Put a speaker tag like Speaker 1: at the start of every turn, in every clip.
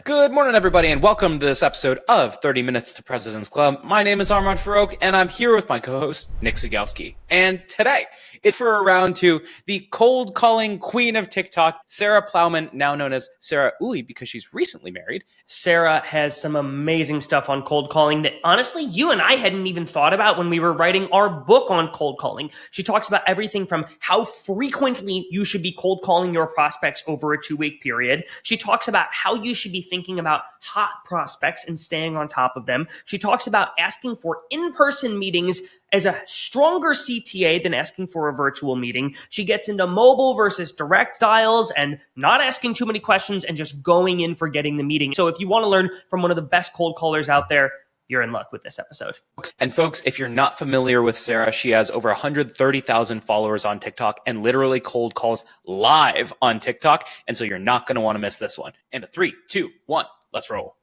Speaker 1: Good morning, everybody, and welcome to this episode of 30 Minutes to President's Club. My name is Armand Farouk, and I'm here with my co-host, Nick Zagalski. And today, it's for a round two, the cold-calling queen of TikTok, Sarah Plowman, now known as Sarah Ooey because she's recently married.
Speaker 2: Sarah has some amazing stuff on cold calling that, honestly, you and I hadn't even thought about when we were writing our book on cold calling. She talks about everything from how frequently you should be cold calling your prospects over a 2-week period. She talks about how you should be thinking about hot prospects and staying on top of them. She talks about asking for in-person meetings as a stronger CTA than asking for a virtual meeting. She gets into mobile versus direct dials and not asking too many questions and just going in for getting the meeting. So if you want to learn from one of the best cold callers out there, you're in luck with this episode.
Speaker 1: And folks, if you're not familiar with Sarah, she has over 130,000 followers on TikTok and literally cold calls live on TikTok. And so you're not going to want to miss this one. And a 3, 2, 1, let's roll.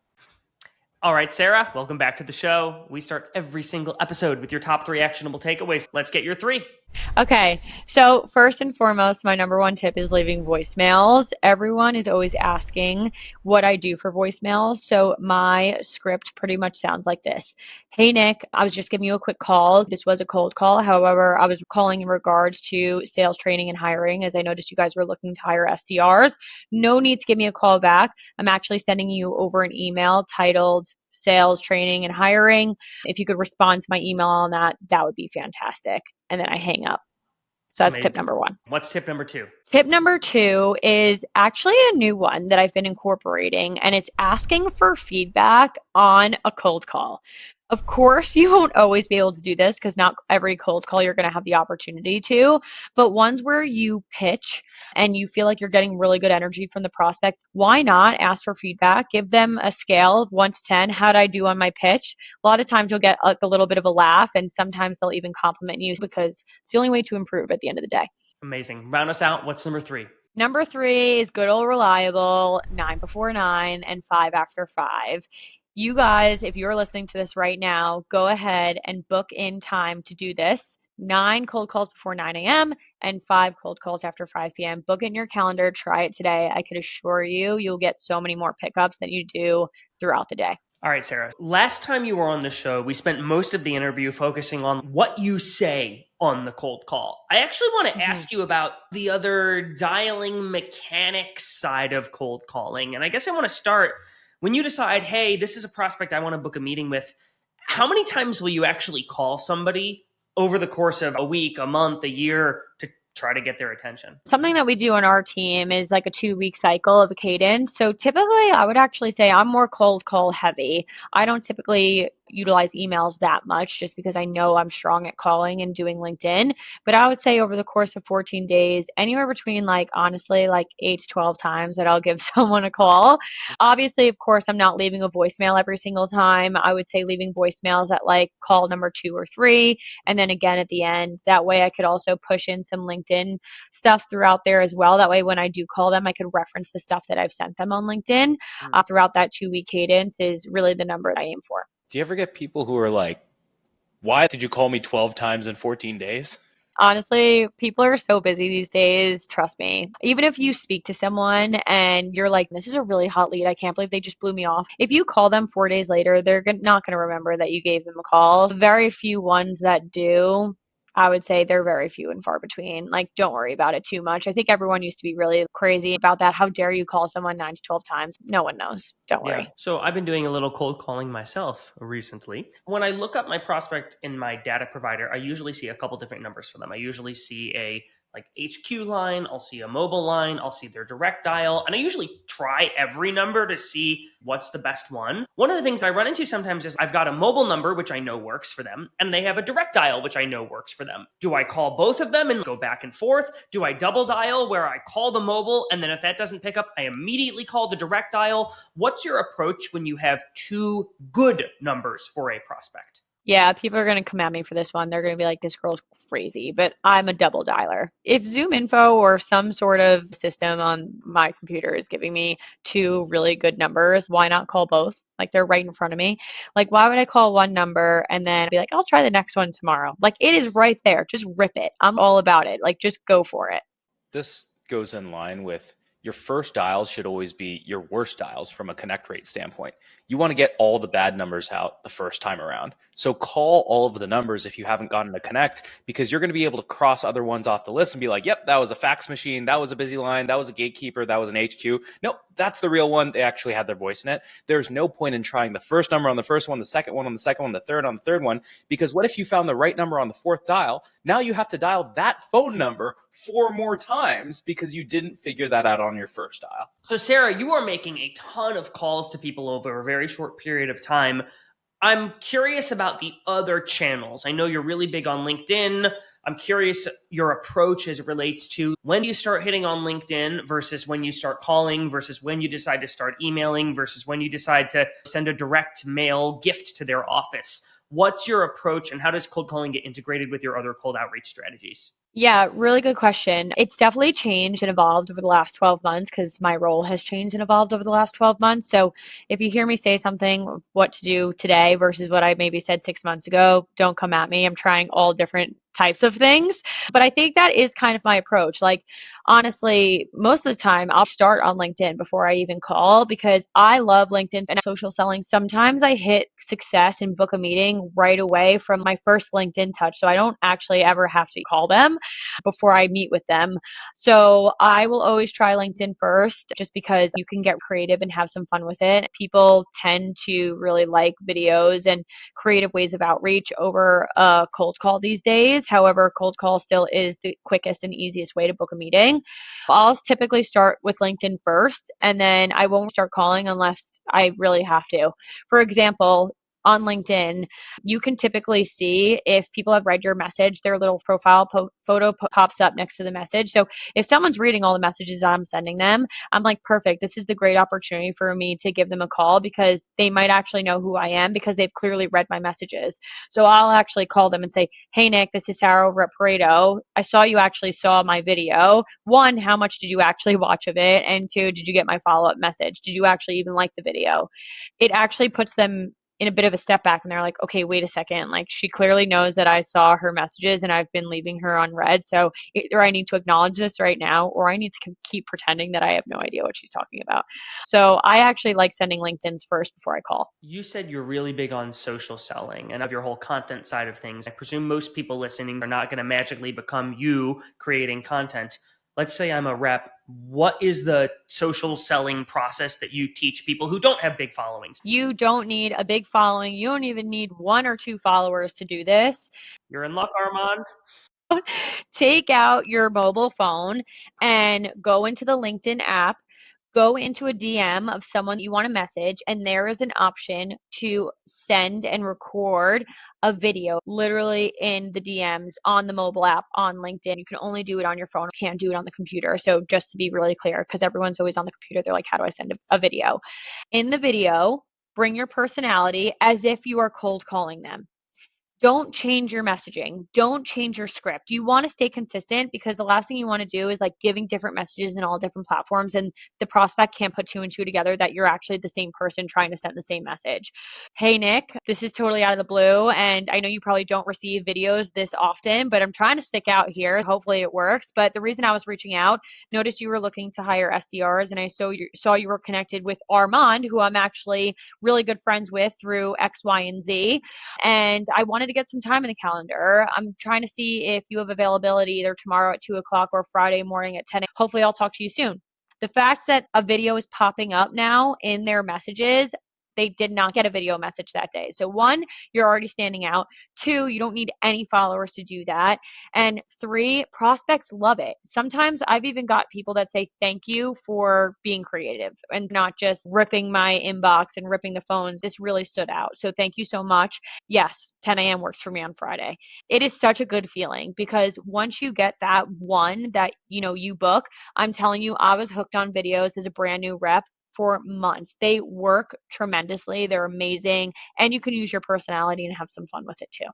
Speaker 2: All right, Sarah, welcome back to the show. We start every single episode with your top 3 actionable takeaways. Let's get your 3.
Speaker 3: Okay, so first and foremost, my number one tip is leaving voicemails. Everyone is always asking what I do for voicemails. So my script pretty much sounds like this. Hey, Nick, I was just giving you a quick call. This was a cold call. However, I was calling in regards to sales training and hiring, as I noticed you guys were looking to hire SDRs. No need to give me a call back. I'm actually sending you over an email titled sales training and hiring. If you could respond to my email on that, that would be fantastic. And then I hang up. So that's tip number 1.
Speaker 2: What's tip number 2?
Speaker 3: Tip number 2 is actually a new one that I've been incorporating, and it's asking for feedback on a cold call. Of course, you won't always be able to do this because not every cold call you're going to have the opportunity to, but ones where you pitch and you feel like you're getting really good energy from the prospect, why not ask for feedback? Give them a scale of 1 to 10. How'd I do on my pitch? A lot of times you'll get like a little bit of a laugh, and sometimes they'll even compliment you because it's the only way to improve at the end of the day.
Speaker 2: Amazing. Round us out. What's number 3?
Speaker 3: Number 3 is good old reliable, 9 before 9 and 5 after 5. You guys, if you're listening to this right now, go ahead and book in time to do this. 9 cold calls before 9 a.m. and 5 cold calls after 5 p.m. Book it in your calendar. Try it today. I can assure you, you'll get so many more pickups than you do throughout the day.
Speaker 2: All right, Sarah. Last time you were on the show, we spent most of the interview focusing on what you say on the cold call. I actually want to ask you about the other dialing mechanics side of cold calling. And I guess I want to start when you decide, hey, this is a prospect I want to book a meeting with. How many times will you actually call somebody over the course of a week, a month, a year to try to get their attention?
Speaker 3: Something that we do on our team is like a 2-week cycle of a cadence. So typically I would actually say I'm more cold call heavy. I don't typically utilize emails that much just because I know I'm strong at calling and doing LinkedIn. But I would say over the course of 14 days, anywhere between honestly 8 to 12 times that I'll give someone a call. Obviously, of course, I'm not leaving a voicemail every single time. I would say leaving voicemails at call number 2 or 3. And then again at the end. That way I could also push in some LinkedIn stuff throughout there as well. That way when I do call them, I could reference the stuff that I've sent them on LinkedIn. Throughout that 2-week cadence is really the number that I aim for.
Speaker 1: Do you ever get people who are like, why did you call me 12 times in 14 days?
Speaker 3: Honestly, people are so busy these days. Trust me. Even if you speak to someone and you're like, this is a really hot lead, I can't believe they just blew me off. If you call them 4 days later, they're not going to remember that you gave them a call. Very few ones that do. I would say they're very few and far between. Don't worry about it too much. I think everyone used to be really crazy about that. How dare you call someone 9 to 12 times? No one knows. Don't worry.
Speaker 2: Yeah. So I've been doing a little cold calling myself recently. When I look up my prospect in my data provider, I usually see a couple different numbers for them. I usually see a HQ line, I'll see a mobile line, I'll see their direct dial, and I usually try every number to see what's the best one. One of the things that I run into sometimes is I've got a mobile number, which I know works for them, and they have a direct dial, which I know works for them. Do I call both of them and go back and forth? Do I double dial where I call the mobile, and then if that doesn't pick up, I immediately call the direct dial? What's your approach when you have 2 good numbers for a prospect?
Speaker 3: Yeah, people are going to come at me for this one. They're going to be like, this girl's crazy, but I'm a double dialer. If Zoom Info or some sort of system on my computer is giving me 2 really good numbers, why not call both? They're right in front of me. Why would I call one number and then be like, I'll try the next one tomorrow? It is right there. Just rip it. I'm all about it. Just go for it.
Speaker 1: This goes in line with your first dials should always be your worst dials from a connect rate standpoint. You want to get all the bad numbers out the first time around. So call all of the numbers if you haven't gotten a connect, because you're going to be able to cross other ones off the list and be like, yep, that was a fax machine, that was a busy line, that was a gatekeeper, that was an HQ. Nope, that's the real one. They actually had their voice in it. There's no point in trying the first number on the first one, the second one on the second one, the third on the third one, because what if you found the right number on the fourth dial? Now you have to dial that phone number 4 more times because you didn't figure that out on your first dial.
Speaker 2: So Sarah, you are making a ton of calls to people over a very short period of time. I'm curious about the other channels. I know you're really big on LinkedIn. I'm curious your approach as it relates to when you start hitting on LinkedIn versus when you start calling versus when you decide to start emailing versus when you decide to send a direct mail gift to their office. What's your approach and how does cold calling get integrated with your other cold outreach strategies?
Speaker 3: Yeah, really good question. It's definitely changed and evolved over the last 12 months because my role has changed and evolved over the last 12 months. So if you hear me say something, what to do today versus what I maybe said 6 months ago, don't come at me. I'm trying all different types of things. But I think that is kind of my approach. Like, honestly, most of the time I'll start on LinkedIn before I even call because I love LinkedIn and social selling. Sometimes I hit success and book a meeting right away from my first LinkedIn touch. So I don't actually ever have to call them before I meet with them. So I will always try LinkedIn first just because you can get creative and have some fun with it. People tend to really like videos and creative ways of outreach over a cold call these days. However, cold call still is the quickest and easiest way to book a meeting. I'll typically start with LinkedIn first, and then I won't start calling unless I really have to. For example, on LinkedIn, you can typically see if people have read your message, their little profile photo pops up next to the message. So if someone's reading all the messages I'm sending them, I'm like, perfect. This is the great opportunity for me to give them a call because they might actually know who I am because they've clearly read my messages. So I'll actually call them and say, hey, Nick, this is Sarah over at Pareto. I saw you actually saw my video. One, how much did you actually watch of it? And two, did you get my follow-up message? Did you actually even like the video? It actually puts them in a bit of a step back and they're like, okay, wait a second. Like, she clearly knows that I saw her messages and I've been leaving her unread. So either I need to acknowledge this right now or I need to keep pretending that I have no idea what she's talking about. So I actually like sending LinkedIn's first before I call.
Speaker 2: You said you're really big on social selling and of your whole content side of things. I presume most people listening are not going to magically become you creating content. Let's say I'm a rep. What is the social selling process that you teach people who don't have big followings?
Speaker 3: You don't need a big following. You don't even need 1 or 2 followers to do this.
Speaker 2: You're in luck, Armand.
Speaker 3: Take out your mobile phone and go into the LinkedIn app. Go into a DM of someone you want to message, and there is an option to send and record a video literally in the DMs on the mobile app on LinkedIn. You can only do it on your phone, you can't do it on the computer. So just to be really clear, because everyone's always on the computer, they're like, how do I send a video? In the video, bring your personality as if you are cold calling them. Don't change your messaging. Don't change your script. You want to stay consistent because the last thing you want to do is like giving different messages in all different platforms and the prospect can't put 2 and 2 together that you're actually the same person trying to send the same message. Hey, Nick, this is totally out of the blue. And I know you probably don't receive videos this often, but I'm trying to stick out here. Hopefully it works. But the reason I was reaching out, noticed you were looking to hire SDRs and I saw you were connected with Armand, who I'm actually really good friends with through X, Y, and Z. And I wanted to get some time in the calendar. I'm trying to see if you have availability either tomorrow at 2 o'clock or Friday morning at 10. Hopefully I'll talk to you soon. The fact that a video is popping up now in their messages, they did not get a video message that day. So 1, you're already standing out. 2, you don't need any followers to do that. And 3, prospects love it. Sometimes I've even got people that say thank you for being creative and not just ripping my inbox and ripping the phones. This really stood out. So thank you so much. Yes, 10 a.m. works for me on Friday. It is such a good feeling because once you get that one that you book, I'm telling you, I was hooked on videos as a brand new rep for months. They work tremendously. They're amazing. And you can use your personality and have some fun with it too.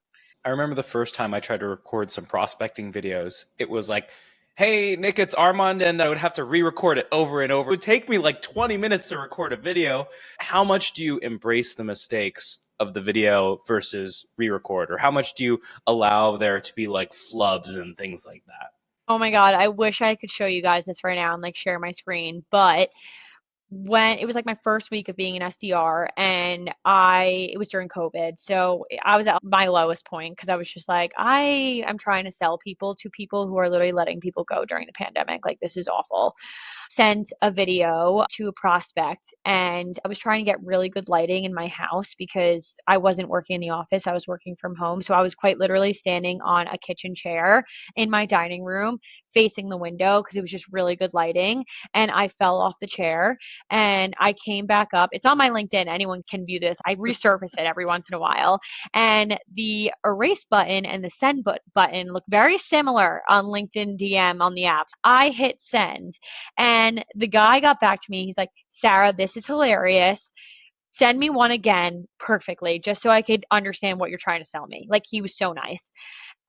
Speaker 1: I remember the first time I tried to record some prospecting videos, it was like, hey, Nick, it's Armand, and I would have to re-record it over and over. It would take me like 20 minutes to record a video. How much do you embrace the mistakes of the video versus re-record? Or how much do you allow there to be like flubs and things like that?
Speaker 3: Oh my God, I wish I could show you guys this right now and like share my screen, but when it was like my first week of being an SDR and it was during COVID. So I was at my lowest point because I was just like, I am trying to sell people to people who are literally letting people go during the pandemic. Like, this is awful. Sent a video to a prospect and I was trying to get really good lighting in my house because I wasn't working in the office. I was working from home. So I was quite literally standing on a kitchen chair in my dining room facing the window because it was just really good lighting. And I fell off the chair and I came back up. It's on my LinkedIn. Anyone can view this. I resurface it every once in a while. And the erase button and the send button look very similar on LinkedIn DM on the apps. I hit send and the guy got back to me. He's like, Sarah, this is hilarious. Send me one again perfectly, just so I could understand what you're trying to sell me. Like, he was so nice.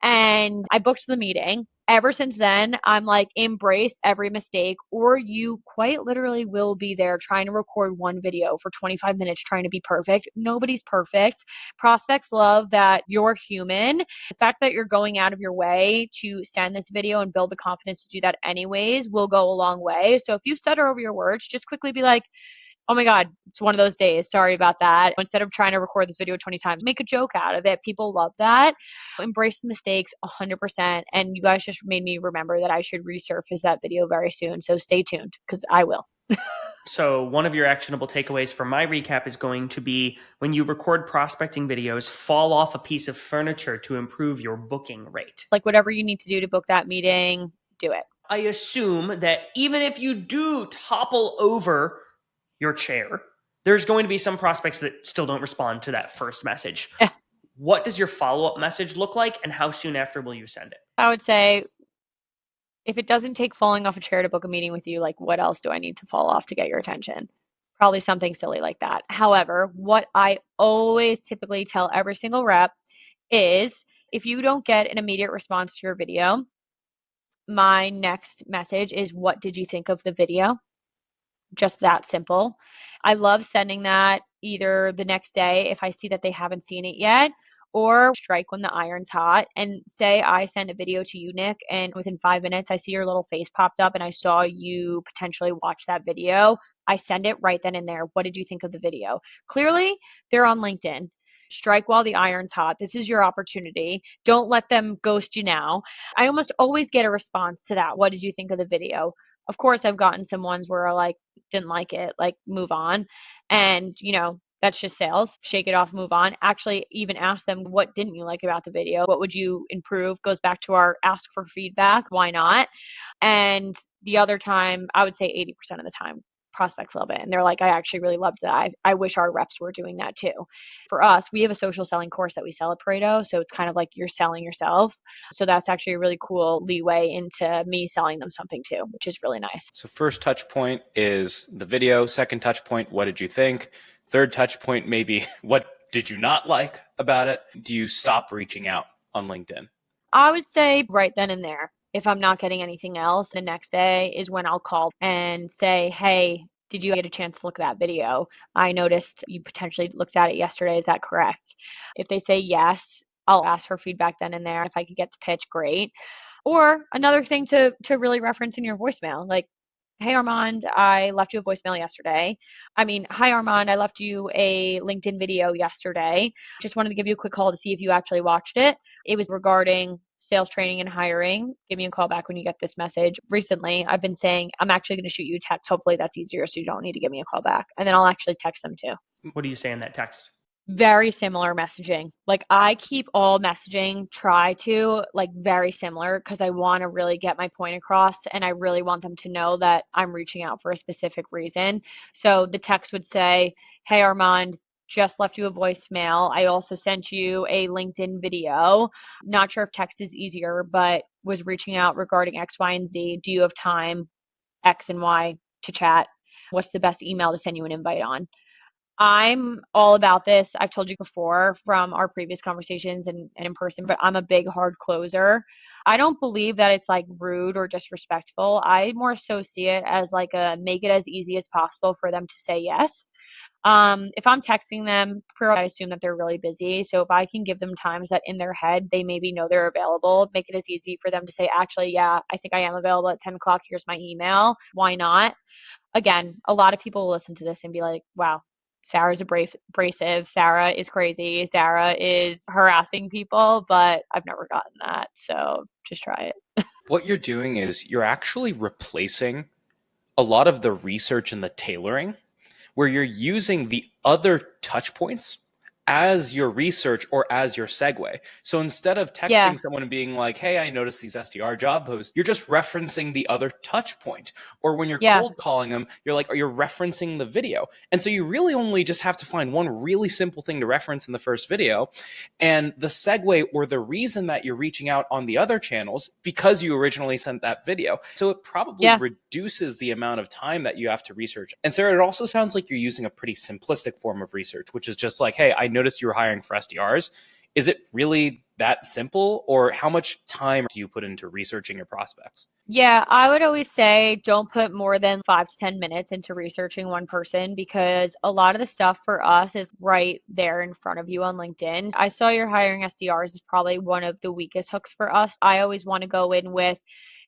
Speaker 3: And I booked the meeting. Ever since then, I'm like, embrace every mistake, or you quite literally will be there trying to record one video for 25 minutes trying to be perfect. Nobody's perfect. Prospects love that you're human. The fact that you're going out of your way to send this video and build the confidence to do that anyways will go a long way. So if you stutter over your words, just quickly be like, oh my God, it's one of those days. Sorry about that. Instead of trying to record this video 20 times, make a joke out of it. People love that. Embrace the mistakes 100%. And you guys just made me remember that I should resurface that video very soon. So stay tuned because I will.
Speaker 2: So one of your actionable takeaways from my recap is going to be when you record prospecting videos, fall off a piece of furniture to improve your booking rate.
Speaker 3: Like, whatever you need to do to book that meeting, do it.
Speaker 2: I assume that even if you do topple over your chair, there's going to be some prospects that still don't respond to that first message.
Speaker 3: Yeah.
Speaker 2: What does your follow-up message look like, and how soon after will you send it?
Speaker 3: I would say if it doesn't take falling off a chair to book a meeting with you, like, what else do I need to fall off to get your attention? Probably something silly like that. However, what I always typically tell every single rep is if you don't get an immediate response to your video, my next message is, what did you think of the video? Just that simple. I love sending that either the next day if I see that they haven't seen it yet, or strike when the iron's hot and say I send a video to you, Nick, and within 5 minutes I see your little face popped up and I saw you potentially watch that video. I send it right then and there. What did you think of the video? Clearly, they're on LinkedIn. Strike while the iron's hot. This is your opportunity. Don't let them ghost you now. I almost always get a response to that. What did you think of the video? Of course, I've gotten some ones where I like, didn't like it, like, move on. And, that's just sales. Shake it off, move on. Actually, even ask them, what didn't you like about the video? What would you improve? Goes back to our ask for feedback. Why not? And the other time, I would say 80% of the time, prospects love it. And they're like, I actually really loved that. I wish our reps were doing that too. For us, we have a social selling course that we sell at Pareto. So it's kind of like you're selling yourself. So that's actually a really cool leeway into me selling them something too, which is really nice.
Speaker 1: So first touch point is the video. Second touch point, what did you think? Third touch point, maybe what did you not like about it? Do you stop reaching out on LinkedIn?
Speaker 3: I would say right then and there. If I'm not getting anything else, the next day is when I'll call and say, hey, did you get a chance to look at that video? I noticed you potentially looked at it yesterday. Is that correct? If they say yes, I'll ask for feedback then and there. If I could get to pitch, great. Or another thing to really reference in your voicemail, like, hey, Armand, I left you a voicemail yesterday. Hi, Armand, I left you a LinkedIn video yesterday. Just wanted to give you a quick call to see if you actually watched it. It was regarding sales training and hiring. Give me a call back when you get this message. Recently, I've been saying, I'm actually going to shoot you a text. Hopefully that's easier so you don't need to give me a call back. And then I'll actually text them too.
Speaker 2: What do you say in that text?
Speaker 3: Very similar messaging. Like, I keep all messaging, try to, like, very similar because I want to really get my point across and I really want them to know that I'm reaching out for a specific reason. So the text would say, hey, Armand, just left you a voicemail. I also sent you a LinkedIn video. Not sure if text is easier, but was reaching out regarding X, Y, and Z. Do you have time, X and Y, to chat? What's the best email to send you an invite on? I'm all about this. I've told you before from our previous conversations and in person, but I'm a big hard closer. I don't believe that it's like rude or disrespectful. I more so see it as like a make it as easy as possible for them to say yes. If I'm texting them, I assume that they're really busy. So if I can give them times that in their head they maybe know they're available, make it as easy for them to say, actually, yeah, I think I am available at 10 o'clock. Here's my email. Why not? Again, a lot of people will listen to this and be like, wow, Sarah's abrasive. Sarah is crazy. Sarah is harassing people, but I've never gotten that. So just try it.
Speaker 1: What you're doing is you're actually replacing a lot of the research and the tailoring where you're using the other touch points as your research or as your segue. So instead of texting someone and being like, hey, I noticed these SDR job posts, you're just referencing the other touch point. Or when you're cold calling them, you're like, you're referencing the video. And so you really only just have to find one really simple thing to reference in the first video. And the segue or the reason that you're reaching out on the other channels because you originally sent that video. So it probably reduces the amount of time that you have to research. And Sarah, it also sounds like you're using a pretty simplistic form of research, which is just like, hey, I noticed you were hiring for SDRs. Is it really that simple, or how much time do you put into researching your prospects?
Speaker 3: Yeah, I would always say don't put more than 5 to 10 minutes into researching one person, because a lot of the stuff for us is right there in front of you on LinkedIn. I saw you're hiring SDRs is probably one of the weakest hooks for us. I always want to go in with,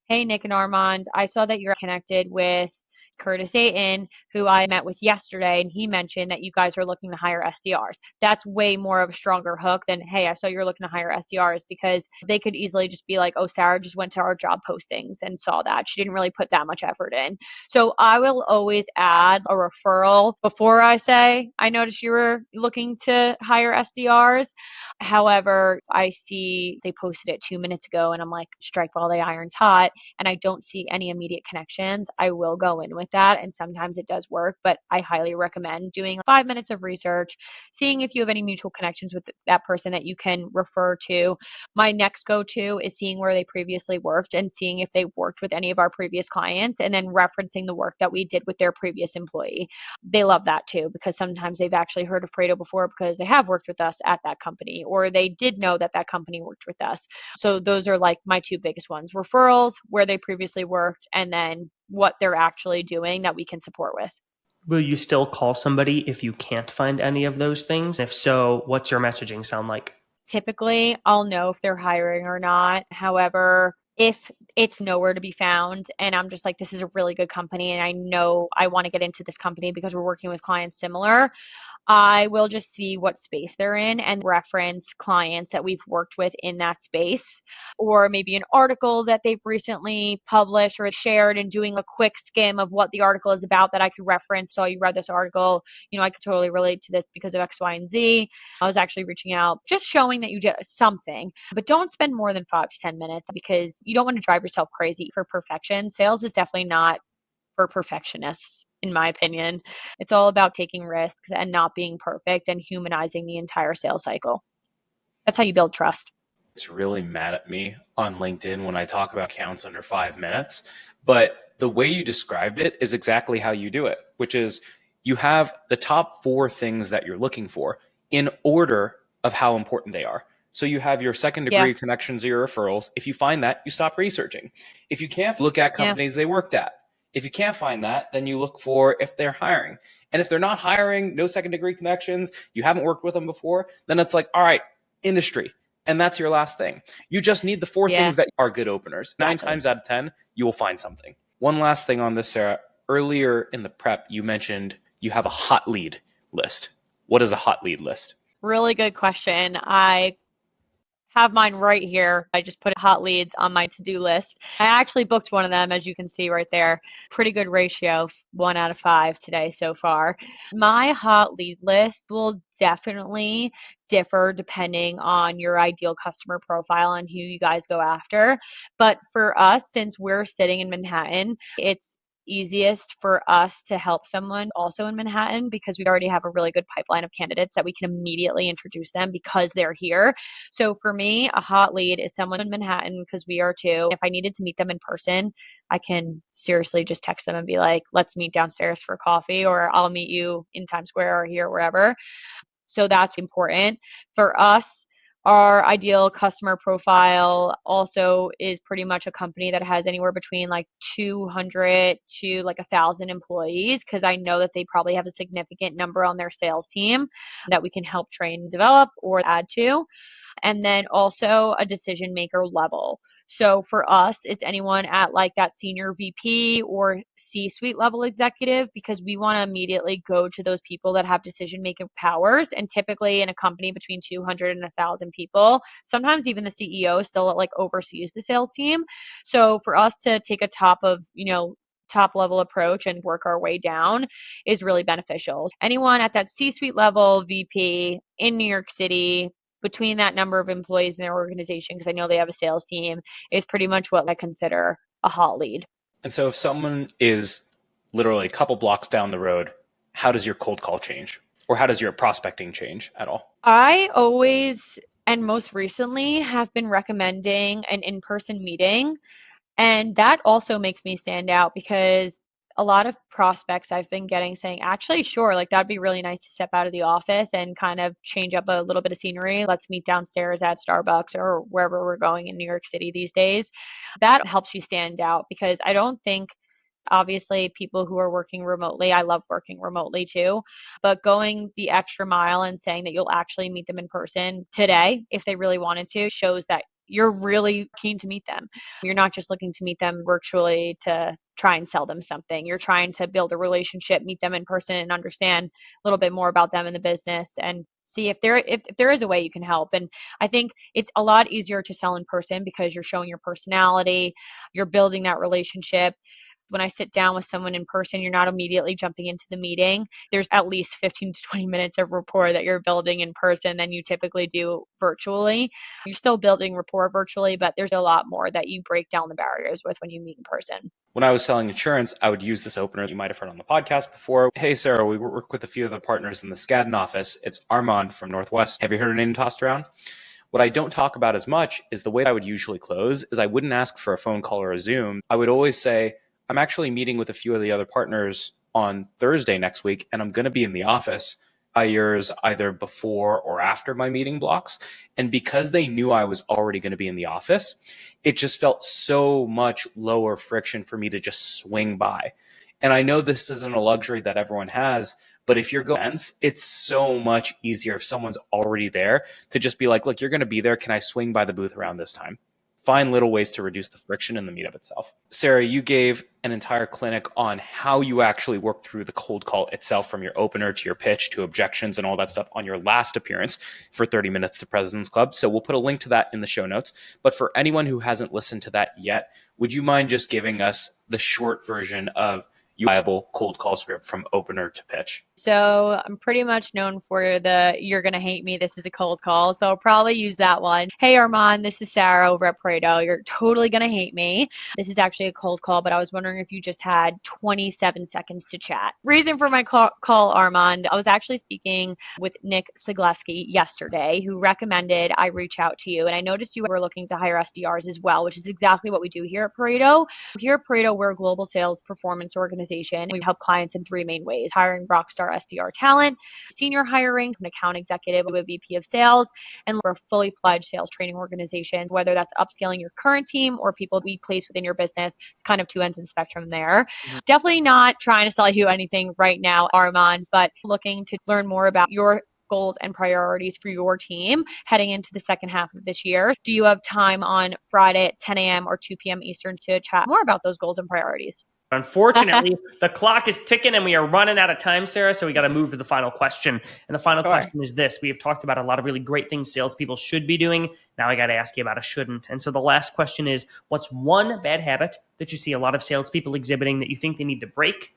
Speaker 3: hey, Nick and Armand, I saw that you're connected with Curtis Ayton, who I met with yesterday, and he mentioned that you guys are looking to hire SDRs. That's way more of a stronger hook than, hey, I saw you're looking to hire SDRs, because they could easily just be like, oh, Sarah just went to our job postings and saw that. She didn't really put that much effort in. So I will always add a referral before I say, I noticed you were looking to hire SDRs. However, if I see they posted it 2 minutes ago and I'm like, strike while the iron's hot, and I don't see any immediate connections, I will go in with that. And sometimes it does work, but I highly recommend doing 5 minutes of research, seeing if you have any mutual connections with that person that you can refer to. My next go-to is seeing where they previously worked and seeing if they've worked with any of our previous clients, and then referencing the work that we did with their previous employee. They love that too, because sometimes they've actually heard of Pareto before because they have worked with us at that company, or they did know that that company worked with us. So those are like my two biggest ones: referrals, where they previously worked, and then what they're actually doing that we can support with.
Speaker 2: Will you still call somebody if you can't find any of those things? If so, what's your messaging sound like?
Speaker 3: Typically, I'll know if they're hiring or not. However, if it's nowhere to be found and I'm just like, this is a really good company and I know I want to get into this company because we're working with clients similar, I will just see what space they're in and reference clients that we've worked with in that space, or maybe an article that they've recently published or shared, and doing a quick skim of what the article is about that I could reference. So you read this article, I could totally relate to this because of X, Y, and Z. I was actually reaching out, just showing that you did something, but don't spend more than 5 to 10 minutes, because you don't want to drive yourself crazy for perfection. Sales is definitely not for perfectionists, in my opinion. It's all about taking risks and not being perfect and humanizing the entire sales cycle. That's how you build trust.
Speaker 1: It's really mad at me on LinkedIn when I talk about counts under 5 minutes, but the way you described it is exactly how you do it, which is you have the top 4 things that you're looking for in order of how important they are. So you have your second degree connections or your referrals. If you find that, you stop researching. If you can't, look at companies they worked at. If you can't find that, then you look for if they're hiring. And if they're not hiring, no second degree connections, you haven't worked with them before, then it's like, all right, industry. And that's your last thing. You just need the 4 things that are good openers. 9 times out of 10, you will find something. One last thing on this, Sarah. Earlier in the prep, you mentioned you have a hot lead list. What is a hot lead list?
Speaker 3: Really good question. I have mine right here. I just put hot leads on my to-do list. I actually booked one of them, as you can see right there. Pretty good ratio, 1 out of 5 today so far. My hot lead list will definitely differ depending on your ideal customer profile and who you guys go after. But for us, since we're sitting in Manhattan, it's easiest for us to help someone also in Manhattan, because we already have a really good pipeline of candidates that we can immediately introduce them because they're here. So for me, a hot lead is someone in Manhattan, because we are too. If I needed to meet them in person, I can seriously just text them and be like, let's meet downstairs for coffee, or I'll meet you in Times Square or here, wherever. So that's important for us. Our ideal customer profile also is pretty much a company that has anywhere between like 200 to like 1,000 employees, because I know that they probably have a significant number on their sales team that we can help train and develop or add to. And then also a decision maker level. So for us, it's anyone at like that senior VP or C-suite level executive, because we want to immediately go to those people that have decision making powers. And typically in a company between 200 and 1,000 people, sometimes even the CEO still like oversees the sales team. So for us to take a top level approach and work our way down is really beneficial. Anyone at that C-suite level, VP in New York City, between that number of employees in their organization, because I know they have a sales team, is pretty much what I consider a hot lead.
Speaker 1: And so if someone is literally a couple blocks down the road, how does your cold call change? Or how does your prospecting change at all?
Speaker 3: I always, and most recently, have been recommending an in-person meeting. And that also makes me stand out, because a lot of prospects I've been getting saying, actually, sure, like that'd be really nice to step out of the office and kind of change up a little bit of scenery. Let's meet downstairs at Starbucks or wherever we're going in New York City these days. That helps you stand out, because I don't think, obviously, people who are working remotely, I love working remotely too, but going the extra mile and saying that you'll actually meet them in person today, if they really wanted to, shows that you're really keen to meet them. You're not just looking to meet them virtually to try and sell them something. You're trying to build a relationship, meet them in person, and understand a little bit more about them in the business, and see if there is a way you can help. And I think it's a lot easier to sell in person, because you're showing your personality, you're building that relationship. When I sit down with someone in person, you're not immediately jumping into the meeting. There's at least 15 to 20 minutes of rapport that you're building in person than you typically do virtually. You're still building rapport virtually, but there's a lot more that you break down the barriers with when you meet in person.
Speaker 1: When I was selling insurance, I would use this opener you might have heard on the podcast before. Hey, Sarah, we work with a few of the partners in the Skadden office. It's Armand from Northwest. Have you heard her name tossed around? What I don't talk about as much is the way I would usually close is I wouldn't ask for a phone call or a Zoom. I would always say, I'm actually meeting with a few of the other partners on Thursday next week, and I'm going to be in the office. By yours either before or after my meeting blocks. And because they knew I was already going to be in the office, it just felt so much lower friction for me to just swing by. And I know this isn't a luxury that everyone has, but if you're going, it's so much easier if someone's already there to just be like, look, you're going to be there. Can I swing by the booth around this time? Find little ways to reduce the friction in the meetup itself. Sarah, you gave an entire clinic on how you actually work through the cold call itself, from your opener to your pitch to objections and all that stuff, on your last appearance for 30 Minutes to President's Club. So we'll put a link to that in the show notes. But for anyone who hasn't listened to that yet, would you mind just giving us the short version of your viable cold call script from opener to pitch?
Speaker 3: So I'm pretty much known for the "you're gonna hate me, this is a cold call," so I'll probably use that one. Hey Armand, this is Sarah over at Pareto. You're totally gonna hate me. This is actually a cold call, but I was wondering if you just had 27 seconds to chat. Reason for my call, Armand, I was actually speaking with Nick Sigleski yesterday, who recommended I reach out to you, and I noticed you were looking to hire SDRs as well, which is exactly what we do here at Pareto. Here at Pareto, we're a global sales performance organization. We help clients in three main ways: hiring rockstar SDR talent, senior hiring, an account executive, a VP of sales, and we're a fully fledged sales training organization, whether that's upscaling your current team or people we place within your business. It's kind of two ends of the spectrum there. Definitely not trying to sell you anything right now, Armand, but looking to learn more about your goals and priorities for your team heading into the second half of this year. Do you have time on Friday at 10 a.m. or 2 p.m. Eastern to chat more about those goals and priorities?
Speaker 2: Unfortunately, the clock is ticking and we are running out of time, Sarah, so we got to move to the final question. And the final question is this. We have talked about a lot of really great things salespeople should be doing. Now I got to ask you about a shouldn't. And so the last question is, what's one bad habit that you see a lot of salespeople exhibiting that you think they need to break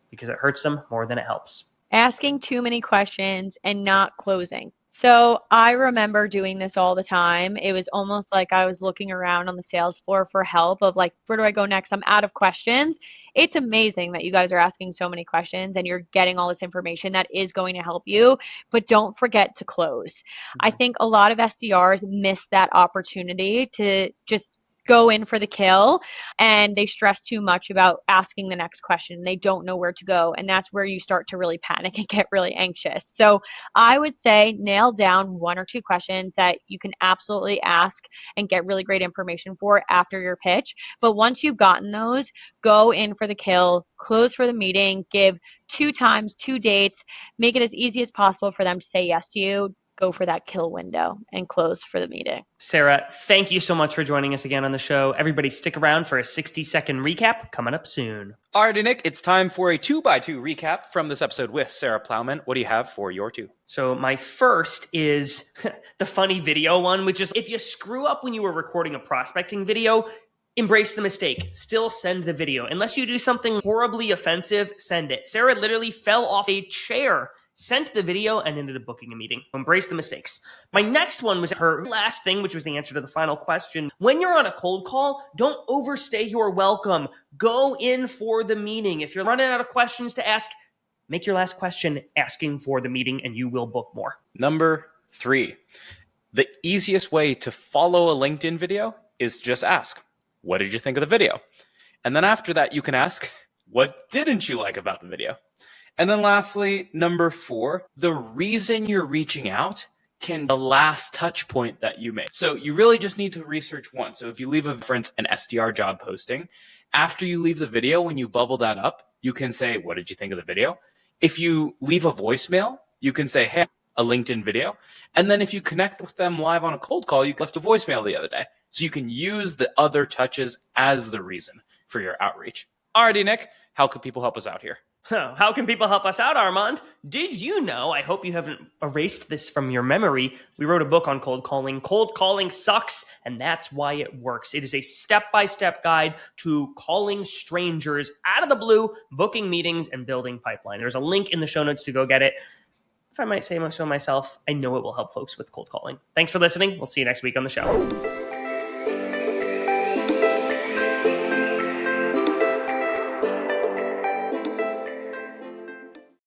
Speaker 2: because it hurts them more than it helps?
Speaker 3: Asking too many questions and not closing. So I remember doing this all the time. It was almost like I was looking around on the sales floor for help of like, where do I go next? I'm out of questions. It's amazing that you guys are asking so many questions and you're getting all this information that is going to help you, but don't forget to close. I think a lot of SDRs miss that opportunity to just go in for the kill and they stress too much about asking the next question. They don't know where to go. And that's where you start to really panic and get really anxious. So I would say nail down 1 or 2 questions that you can absolutely ask and get really great information for after your pitch. But once you've gotten those, go in for the kill, close for the meeting, give 2 times, 2 dates, make it as easy as possible for them to say yes to you. Go for that kill window and close for the meeting.
Speaker 2: Sarah, thank you so much for joining us again on the show. Everybody stick around for a 60-second recap coming up soon.
Speaker 1: Alrighty, Nick, it's time for a 2x2 recap from this episode with Sarah Plowman. What do you have for your 2?
Speaker 2: So my first is the funny video one, which is if you screw up when you were recording a prospecting video, embrace the mistake. Still send the video. Unless you do something horribly offensive, send it. Sarah literally fell off a chair, sent the video, and ended up booking a meeting. Embrace the mistakes. My next one was her last thing, which was the answer to the final question. When you're on a cold call, don't overstay your welcome. Go in for the meeting. If you're running out of questions to ask, make your last question asking for the meeting, and you will book more.
Speaker 1: Number 3. The easiest way to follow a LinkedIn video is just ask, what did you think of the video? And then after that, you can ask, what didn't you like about the video? And then lastly, number 4, the reason you're reaching out can be the last touch point that you make. So you really just need to research once. So if you leave, for instance, an SDR job posting, after you leave the video, when you bubble that up, you can say, what did you think of the video? If you leave a voicemail, you can say, hey, a LinkedIn video. And then if you connect with them live on a cold call, you left a voicemail the other day. So you can use the other touches as the reason for your outreach. Alrighty, Nick, how can people help us out here?
Speaker 2: How can people help us out, Armand? Did you know, I hope you haven't erased this from your memory, we wrote a book on cold calling. Cold calling sucks, and that's why it works. It is a step-by-step guide to calling strangers out of the blue, booking meetings, and building pipeline. There's a link in the show notes to go get it. If I might say so myself, I know it will help folks with cold calling. Thanks for listening. We'll see you next week on the show.